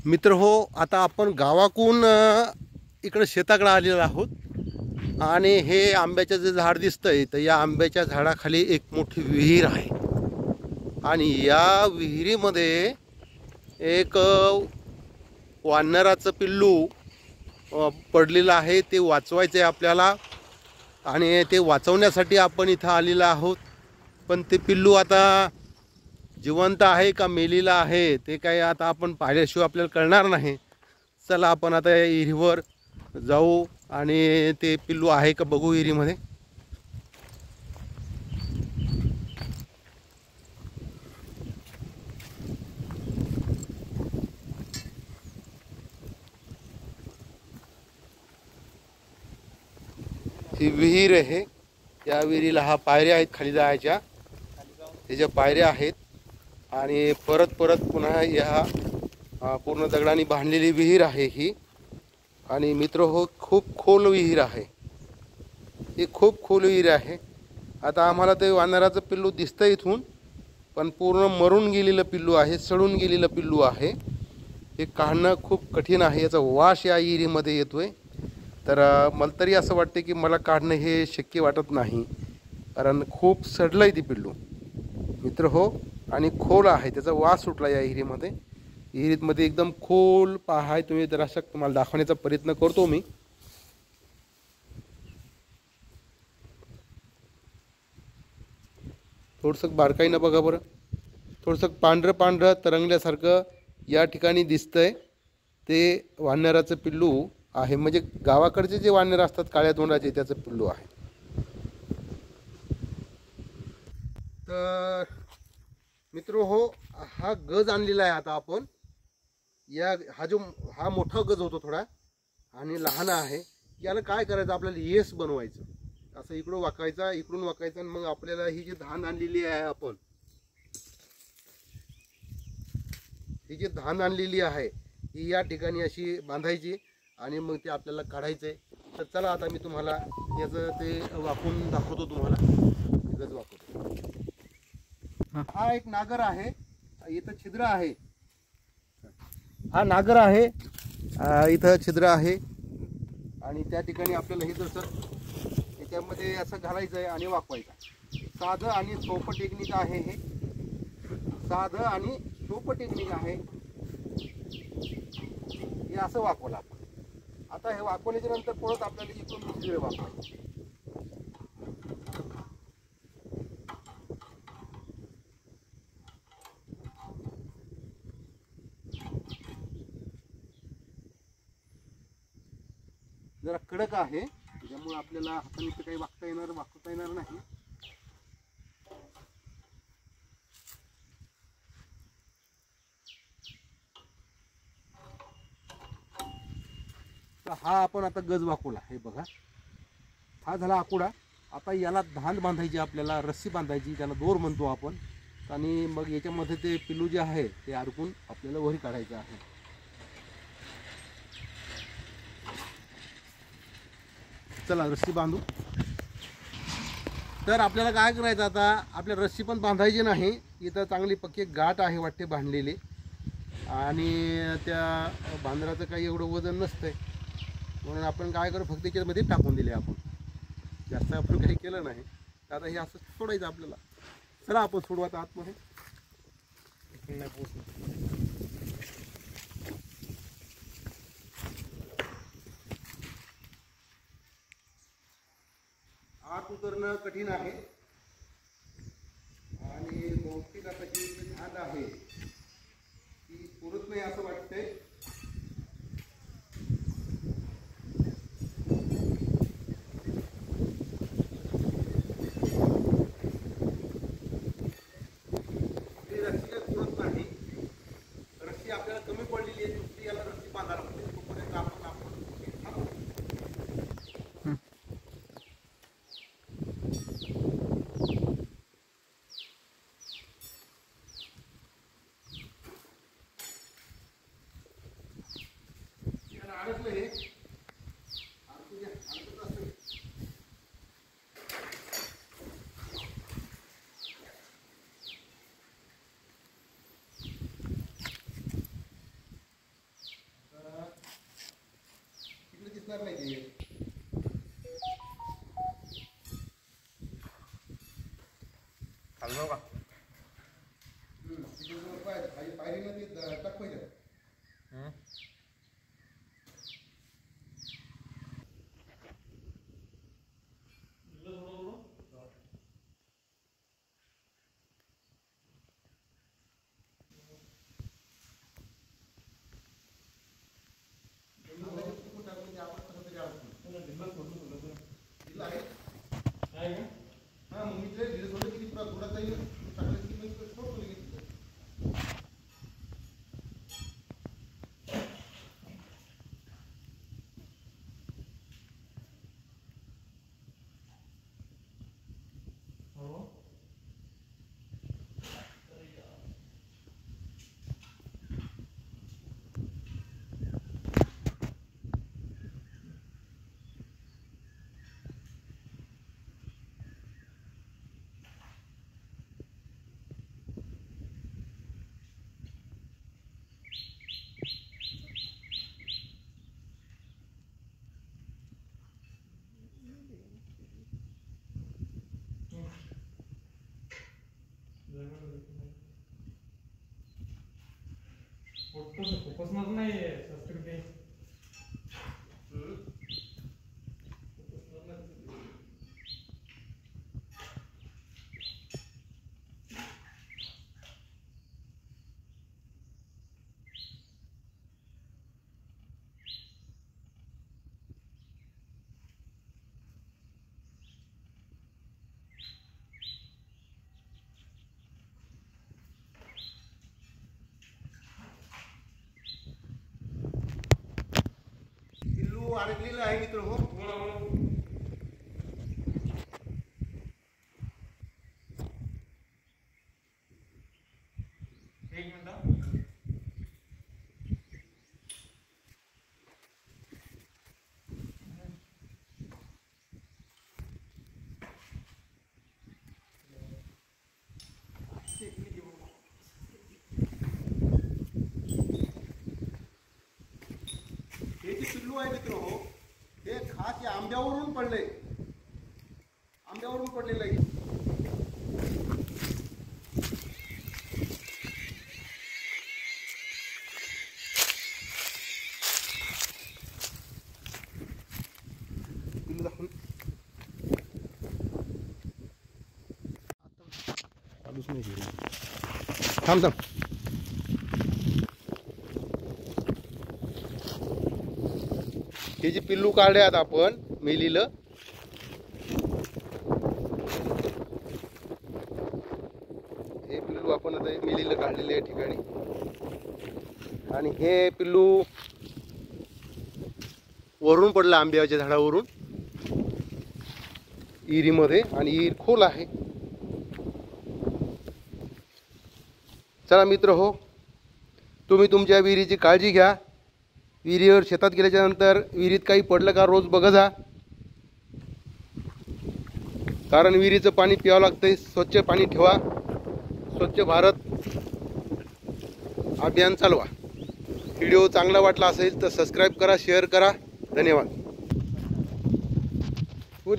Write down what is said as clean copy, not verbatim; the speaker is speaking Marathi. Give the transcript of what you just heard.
मित्र हो, आता आपण गावाकून इकडे शेताकडे आलेलो आहोत आणि हे आंब्याचं जे झाड दिसतंय तर या आंब्याच्या झाडाखाली एक मोठी विहीर आहे आणि या विहिरीमध्ये एक वानराचं पिल्लू पडलेलं आहे. ते वाचवायचं आहे आपल्याला आणि ते वाचवण्यासाठी आपण इथं आलेलो आहोत. पण ते पिल्लू आता जिवंत आहे का मेलेलं आहे ते काय आता आपण पाहिल्याशिवाय आपल्याला कळणार नाही. चला आपण आता विहिरीवर जाऊ आणि ते पिल्लू आहे का बघू विहिरीमध्ये. ही विहीर आहे. या विहिरीला हा पायऱ्या आहेत खाली जायच्या, त्याच्या पायऱ्या आहेत आणि परत पुन्हा या पूर्ण दगडांनी बांधलेली विहीर आहे ही. आणि मित्र हो, खूप खोल विहीर आहे ही, खूप खोल विहीर आहे. आता आम्हाला ते वानराचं पिल्लू दिसतं इथून, पण पूर्ण मरून गेलेलं पिल्लू आहे, सडून गेलेलं पिल्लू आहे. हे काढणं खूप कठीण आहे. याचा वास या विहिरीमध्ये येतोय. तर मला तरी असं वाटते की मला काढणं हे शक्य वाटत नाही, कारण खूप सडलं आहे ती पिल्लू मित्र हो. आणि खोल आहे, त्याचा वास सुटला या विहिरीमध्ये. विहिरीमध्ये एकदम खोल पहाय तुम्ही, तर असं तुम्हाला दाखवण्याचा प्रयत्न करतो मी. थोडंसं बारकाईनं बघा बरं. थोडंसं पांढरं तरंगल्यासारखं या ठिकाणी दिसतंय. ते वानराचं पिल्लू आहे, म्हणजे गावाकडचे जे वानर असतात काळ्या तोंडाचे त्याचं पिल्लू आहे. तर मित्र हो, हा गज आणलेला आहे आता आपण. हा मोठा गज होतो थोडा आणि लहान आहे. याला काय करायचं, आपल्याला येस बनवायचं. असं इकडून वाकायचा, इकडून वाकायचं, आणि मग आपल्याला ही जी धान आणलेली आहे आपण, ही जी धान आणलेली आहे ही या ठिकाणी अशी बांधायची आणि मग ते आपल्याला काढायचंय. तर चला आता मी तुम्हाला याचं ते वाकून दाखवतो तुम्हाला. गज वाकवतो. हा एक नागर आहे, इथं छिद्र आहे. हा नागर आहे, इथं छिद्र आहे आणि त्या ठिकाणी आपल्याला हे जसं याच्यामध्ये असं घालायचं आहे आणि वाकवायचं. साधं आणि सोपं टेक्निक आहे हे, साधं आणि सोपं टेक्निक आहे हे. असं वाकवलं आपण. आता हे वाकवल्याच्या नंतर परत आपल्याला इकडून दुसरी वेळ वाकवायची. जरा कडक आहे त्याच्यामुळे आपल्याला हाताने इथं काही वाकवता येणार नाही. तर हा आपण आता गज वाकवला, हे बघा, हा झाला आकुडा. आता याला धान बांधायची, आपल्याला रस्सी बांधायची, त्याला दोर म्हणतो आपण. आणि मग याच्यामध्ये ते पिल्लू जे आहे ते अडकून आपल्याला वरी काढायचं आहे. चला रस्सी बांधू. तर आपल्याला काय करायचं, आता आपल्या रस्सी पण बांधायची नाही. इथं चांगली पक्की गाठ आहे वाटते बांधलेली, आणि त्या बांधराचं काही एवढं वजन नसतंय, म्हणून आपण काय करू, फक्त त्याच्यामध्ये टाकून दिले आपण. जास्त आपण काही केलं नाही. आता हे असं सोडायचं आपल्याला. चला आपण सोडवायचं आतमध्ये. आत उतरणं कठीण आहे आणि बहुतेक आता जी झाड आहे ती पुरत नाही असं वाटतंय. रस्सी काही पुरत नाही, रस्सी आपल्याला कमी पडलेली आहे, दुसरी याला रस्सी बांधायला लागते. तोपर्यंत आपण अडकलं हे अडकत असेल. दिसणार नाही ते. खाल्लो का पायरीनं ते टाकवायचं. हा मग मी ते धीरे थोडं किती थोडा जाईल टाकलं की मग सोडतो लगेच. फोकस नाही संस्कृती अडकलेलं आहे मित्र हो. एक मिनिट हे जे पिल्लू आहे मित्र हो हे खास आंब्यावरून पडले. आंब्यावरून पडलेलं आहे. पिल्लू दाखवून चालूच नाही. थांब थांब. हे जे पिल्लू काढले आहेत आपण मेलीलं हे पिल्लू आपण आता मेलीलं काढलेले या ठिकाणी. आणि हे पिल्लू वरून पडलं आंब्याच्या झाडावरून इरीमध्ये. आणि इर खोल आहे. चला मित्र हो, तुम्ही तुमच्या विहिरीची काळजी घ्या. विहिरीवर शेतात गेल्याच्या नंतर विहिरीत काही पडलं का रोज बघा जा. कारण विहिरीचं पाणी प्यावं लागतंय. स्वच्छ पाणी ठेवा. स्वच्छ भारत अभियान चालवा. व्हिडिओ चांगला वाटला असेल तर सबस्क्राईब करा, शेअर करा. धन्यवाद. वर